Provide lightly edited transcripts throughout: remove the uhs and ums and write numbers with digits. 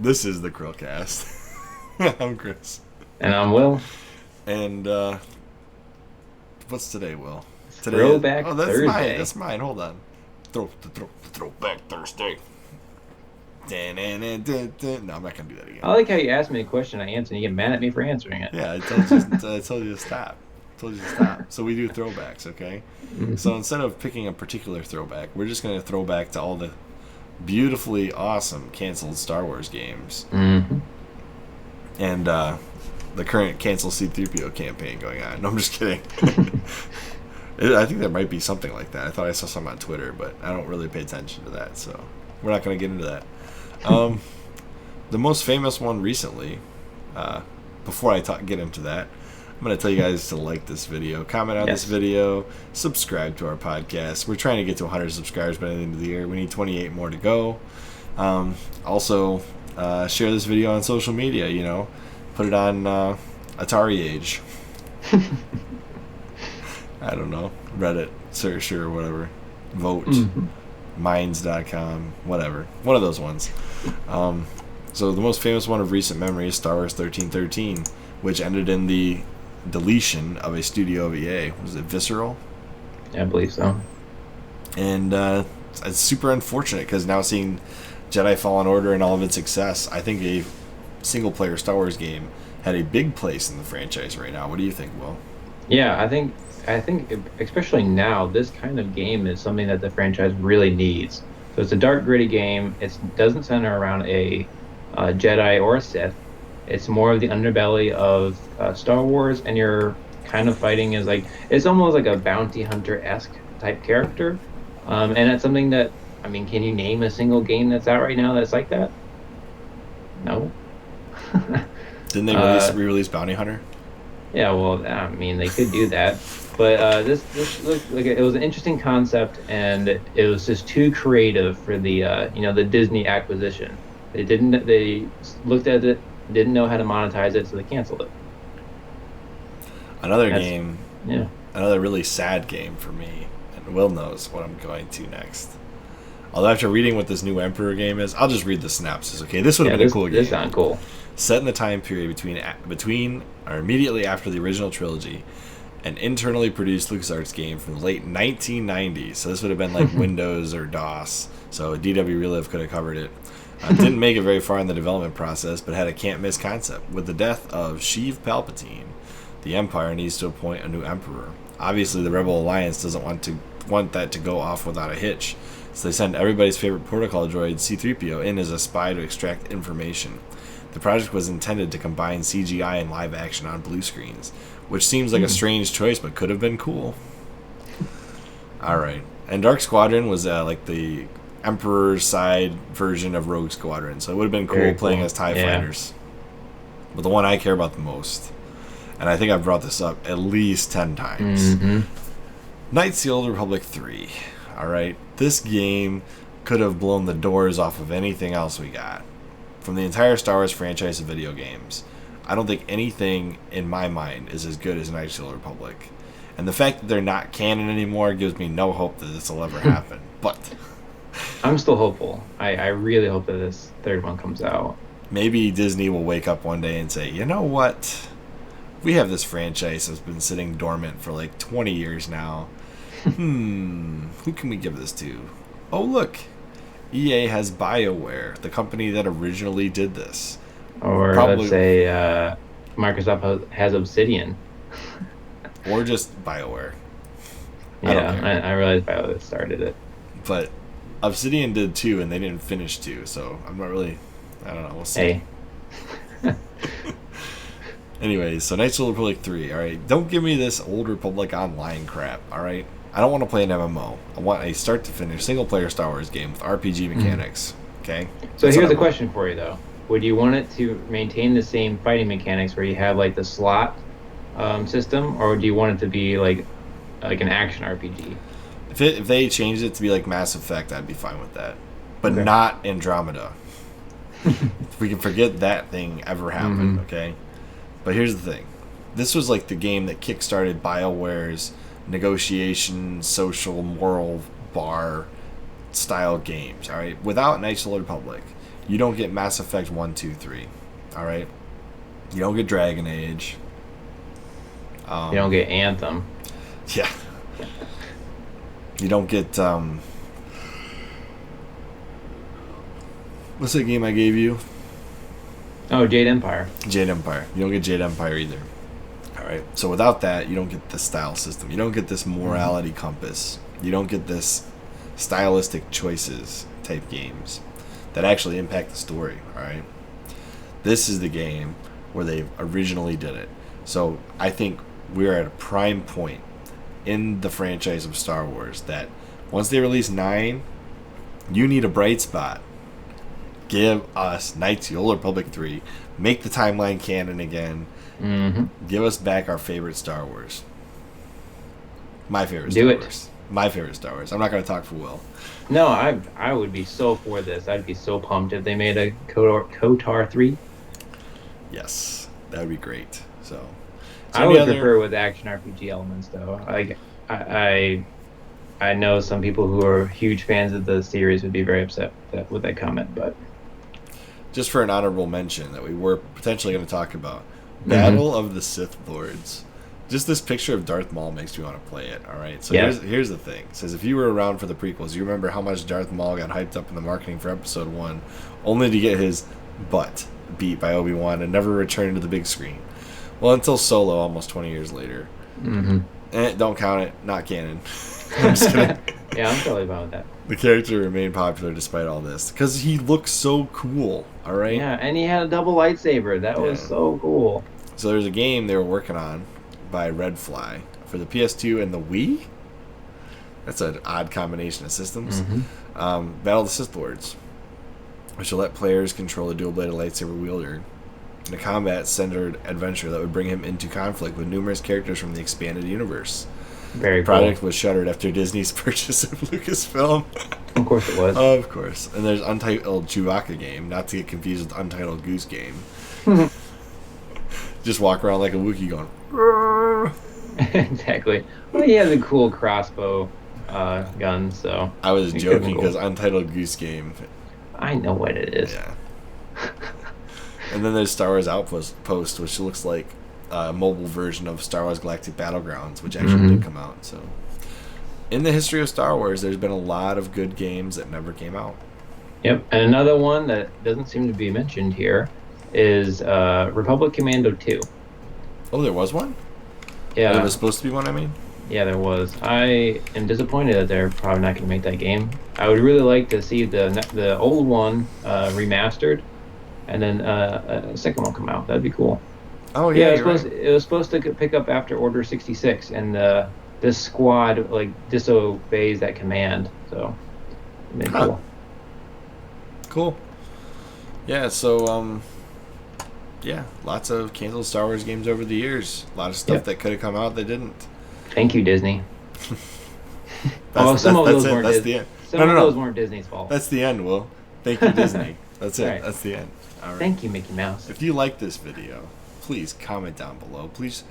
This is the CHRILLCAST. I'm Chris. And I'm Will. And what's today, Will? It's Today. Throwback Oh, that's mine. Thursday. That's mine. Hold on. Throwback Thursday. No, I'm not gonna do that again. I like how you asked me a question, I answer, and you get mad at me for answering it. Yeah, I told you. I told you to stop. So we do throwbacks, okay? So instead of picking a particular throwback, we're just gonna throw back to all the beautifully awesome canceled Star Wars games. Mm-hmm. And the current cancel C-3PO campaign going on. No, I'm just kidding. I think there might be something like that. I thought I saw something on Twitter, but I don't really pay attention to that, so we're not going to get into that. The most famous one recently, before I get into that, I'm going to tell you guys to like this video, comment on this video, subscribe to our podcast. We're trying to get to 100 subscribers by the end of the year. We need 28 more to go. Also, share this video on social media, put it on Atari Age. I don't know, Reddit, search or whatever, vote, minds.com, whatever, one of those ones. So the most famous one of recent memory is Star Wars 1313, which ended in the deletion of a studio of EA. Was it Visceral? Yeah, I believe so. And it's super unfortunate because now seeing Jedi Fallen Order and all of its success, I think a single-player Star Wars game had a big place in the franchise right now. What do you think, Will? Yeah, I think especially now, this kind of game is something that the franchise really needs. So it's a dark, gritty game. It doesn't center around a Jedi or a Sith. It's more of the underbelly of Star Wars, and you're kind of fighting as it's almost like a bounty hunter-esque type character. And it's something that, can you name a single game that's out right now that's like that? No. Didn't they re-release Bounty Hunter? Yeah, well, they could do that, but this looked like it was an interesting concept, and it was just too creative for the the Disney acquisition. They looked at it, didn't know how to monetize it, so they canceled it. Another really sad game for me, and Will knows what I'm going to next. Although after reading what this new Emperor game is, I'll just read the synopsis, okay? This would have been a cool game. This sounds cool. Set in the time period between or immediately after the original trilogy, an internally produced LucasArts game from the late 1990s. So this would have been like Windows or DOS. So DW Relive could have covered it. Didn't make it very far in the development process, but had a can't-miss concept. With the death of Sheev Palpatine, the Empire needs to appoint a new emperor. Obviously, the Rebel Alliance doesn't want that to go off without a hitch. So they send everybody's favorite protocol droid, C-3PO, in as a spy to extract information. The project was intended to combine CGI and live action on blue screens, which seems like a strange choice, but could have been cool. Alright. And Dark Squadron was like the Emperor's side version of Rogue Squadron, so it would have been cool playing as TIE fighters. But the one I care about the most, and I think I've brought this up at least 10 times, Knights of the Old Republic 3. Alright. This game could have blown the doors off of anything else we got. From the entire Star Wars franchise of video games, I don't think anything in my mind is as good as Knights of the Old Republic. And the fact that they're not canon anymore gives me no hope that this will ever happen. But I'm still hopeful. I really hope that this third one comes out. Maybe Disney will wake up one day and say, you know what? We have this franchise that's been sitting dormant for like 20 years now. Who can we give this to? Oh, look. EA has BioWare, the company that originally did this. Or let's say Microsoft has Obsidian. Or just BioWare. I realized BioWare started it. But Obsidian did too, and they didn't finish too, so I'm not really... I don't know, we'll see. Hey. Anyways, so Knights of the Republic 3, alright? Don't give me this Old Republic Online crap, alright? I don't want to play an MMO. I want a start-to-finish single-player Star Wars game with RPG mechanics, okay? So here's a question for you, though. Would you want it to maintain the same fighting mechanics where you have, the slot system, or do you want it to be, like an action RPG? If they changed it to be like Mass Effect, I'd be fine with that. But not Andromeda. We can forget that thing ever happened, okay? But here's the thing. This was like the game that kickstarted BioWare's negotiation, social, moral bar style games, alright? Without Knights of the Old Republic, You don't get Mass Effect 1, 2, 3. All right? You don't get Dragon Age. You don't get Anthem. Yeah. You don't get... what's that game I gave you? Oh, Jade Empire. Jade Empire. You don't get Jade Empire either. All right. So without that, you don't get the style system. You don't get this morality compass. You don't get this stylistic choices type games that actually impact the story. All right. This is the game where they originally did it. So I think we're at a prime point in the franchise of Star Wars that once they release 9, you need a bright spot. Give us Knights of the Old Republic 3. Make the timeline canon again. Mm-hmm. Give us back our favorite Star Wars. My favorite Star Wars. My favorite Star Wars. I'm not going to talk for Will. No, I would be so for this. I'd be so pumped if they made a KOTOR 3. Yes, that would be great. So I would prefer with action RPG elements, though. I know some people who are huge fans of the series would be very upset with that comment, but just for an honorable mention that we were potentially going to talk about, Battle of the Sith Lords. Just this picture of Darth Maul makes me want to play it. All right, so here's the thing. It says if you were around for the prequels, you remember how much Darth Maul got hyped up in the marketing for Episode 1, only to get his butt beat by Obi-Wan and never return to the big screen. Well, until Solo, almost 20 years later. Don't count it. Not canon. I'm just kidding. Yeah, I'm totally fine with that. The character remained popular despite all this because he looks so cool. All right. Yeah, and he had a double lightsaber. That was so cool. So there's a game they were working on by Redfly for the PS2 and the Wii. That's an odd combination of systems. Battle of the Sith Lords, which will let players control a dual-bladed lightsaber wielder in a combat-centered adventure that would bring him into conflict with numerous characters from the expanded universe. Very the project was shuttered after Disney's purchase of Lucasfilm. Of course it was. Of course. And there's Untitled Chewbacca Game, not to get confused with Untitled Goose Game. Just walk around like a Wookiee going... Exactly. Well, he has a cool crossbow gun, so... I was joking because Untitled Goose Game... I know what it is. Yeah. And then there's Star Wars Outpost, which looks like a mobile version of Star Wars Galactic Battlegrounds, which actually did come out. So, in the history of Star Wars, there's been a lot of good games that never came out. Yep, and another one that doesn't seem to be mentioned here is Republic Commando 2. Oh, there was one? Yeah. There was supposed to be one, I mean? Yeah, there was. I am disappointed that they're probably not going to make that game. I would really like to see the old one remastered, and then a second one come out. That'd be cool. Oh yeah, it was supposed to pick up after Order 66, and this squad disobeys that command. So, cool. Cool. Yeah. So lots of canceled Star Wars games over the years. A lot of stuff that could have come out that didn't. Thank you, Disney. Some of those weren't Disney's fault. That's the end, Will. Thank you, Disney. That's it. Right. That's the end. All right. Thank you, Mickey Mouse. If you like this video, please comment down below. Please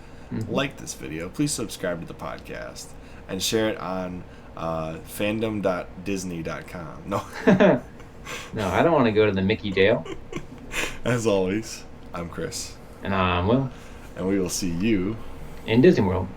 like this video. Please subscribe to the podcast and share it on fandom.disney.com. No. No, I don't want to go to the Mickey jail. As always, I'm Chris. And I'm Will. And we will see you in Disney World.